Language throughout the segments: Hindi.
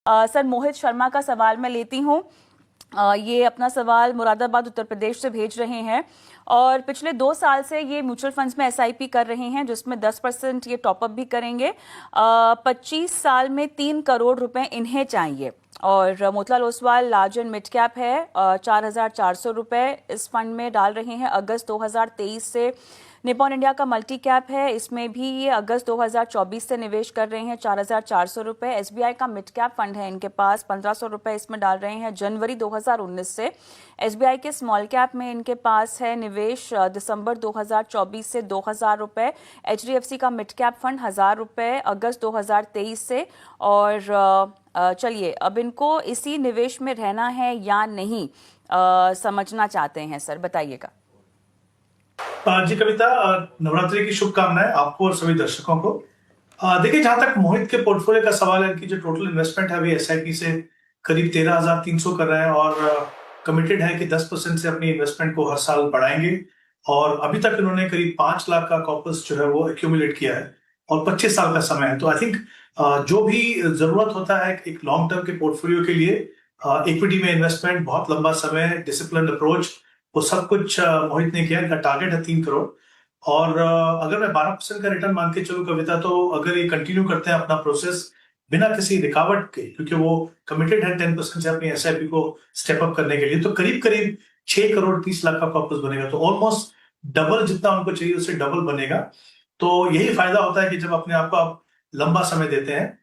सर मोहित शर्मा का सवाल मैं लेती हूँ। ये अपना सवाल मुरादाबाद उत्तर प्रदेश से भेज रहे हैं और पिछले 2 साल से ये म्यूचुअल फंड्स में एसआईपी कर रहे हैं, जिसमें 10% ये टॉपअप भी करेंगे। 25 साल में 3 करोड़ रुपए इन्हें चाहिए। और Motilal Oswal large and mid cap है, 4,400 रुपए इस फंड में डाल रहे हैं अगस्त 2023 से। निपॉन इंडिया का मल्टी कैप है, इसमें भी ये अगस्त 2024 से निवेश कर रहे हैं, 4,400 रुपए। एसबीआई का मिड कैप फंड है इनके पास, 1,500 रुपए इसमें डाल रहे हैं जनवरी 2019 से। एसबीआई के स्मॉल कैप में इनके पास है निवेश दिसंबर 2024 से 2,000 रुपए। एचडीएफसी का मिड कैप फंड 1,000 रुपए अगस्त 2023 से। और चलिए अब इनको इसी निवेश में रहना है या नहीं, समझना चाहते हैं सर, बताइएगा। जी कविता, नवरात्रि की शुभकामनाएं आपको और सभी दर्शकों को। देखिए, जहां तक मोहित के पोर्टफोलियो का सवाल है, कि जो टोटल इन्वेस्टमेंट है अभी एसआईपी से करीब 13,300 कर रहे हैं और कमिटेड है कि 10% से अपनी इन्वेस्टमेंट को हर साल बढ़ाएंगे। और अभी तक इन्होंने करीब 5 लाख का कॉर्पस जो है वो एक्यूमुलेट किया है और 25 साल का समय है। तो आई थिंक जो भी जरूरत होता है एक लॉन्ग टर्म के पोर्टफोलियो के लिए, इक्विटी में इन्वेस्टमेंट, बहुत लंबा समय, डिसिप्लिन अप्रोच, वो सब कुछ मोहित ने किया। इनका टारगेट है 3 करोड़। और अगर मैं 12% का रिटर्न मान के चलूं कविता, तो अगर ये कंटिन्यू करते हैं अपना प्रोसेस बिना किसी रुकावट के, क्योंकि वो कमिटेड है 10% से अपनी एसआईपी को स्टेप अप करने के लिए, तो करीब करीब 6 करोड़ 30 लाख का कॉर्पस बनेगा। तो ऑलमोस्ट डबल जितना उनको चाहिए उससे डबल बनेगा। तो यही फायदा होता है कि जब अपने आप को आप लंबा समय देते हैं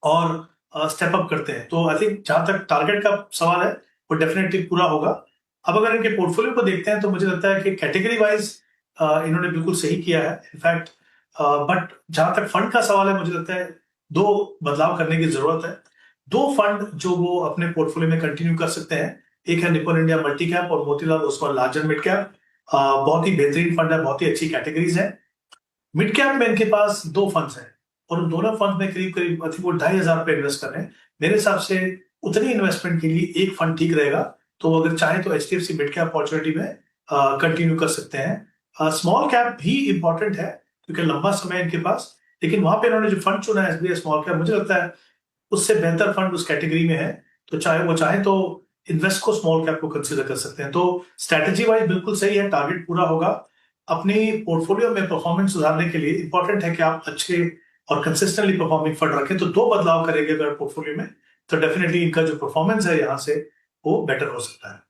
और स्टेप अप करते हैं। तो आई थिंक जहां तक टारगेट का सवाल है वो डेफिनेटली पूरा होगा। अब अगर इनके पोर्टफोलियो को देखते हैं तो मुझे लगता है कि कैटेगरी वाइज इन्होंने बिल्कुल सही किया है इनफैक्ट। बट जहां तक फंड का सवाल है, मुझे लगता है 2 बदलाव करने की जरूरत है। 2 फंड जो वो अपने पोर्टफोलियो में कंटिन्यू कर सकते हैं, एक है निपॉन इंडिया मल्टी कैप और Motilal Oswal large and mid cap. बहुत ही बेहतरीन फंड है, बहुत ही अच्छी कैटेगरीज है। मिड कैप में इनके पास 2 फंड्स हैं और उन दोनों फंड में करीब करीब आई थिंक वो 2,500 रुपए इन्वेस्ट कर रहे हैं। मेरे हिसाब से उतनी इन्वेस्टमेंट के लिए एक फंड ठीक रहेगा। तो अगर चाहे तो एचडीएफसी मिड कैप अपॉर्चुनिटी में कंटिन्यू कर सकते हैं। स्मॉल कैप भी इंपॉर्टेंट है क्योंकि लंबा समय इनके पास, लेकिन वहां पे इन्होंने जो फंड चुना है एसबीआई स्मॉल कैप, मुझे लगता है उससे बेहतर फंड उस कैटेगरी में है। तो चाहे तो इन्वेस्ट को स्मॉल कैप को कंसिडर कर सकते हैं। तो स्ट्रेटेजी वाइज बिल्कुल सही है, टारगेट पूरा होगा। अपनी पोर्टफोलियो में परफॉर्मेंस सुधारने के लिए इंपॉर्टेंट है कि आप अच्छे और कंसिस्टेंटली परफॉर्मिंग फंड रखें। तो 2 बदलाव करेंगे अगर पोर्टफोलियो में, तो डेफिनेटली इनका जो परफॉर्मेंस है यहाँ से वो बेटर हो सकता है।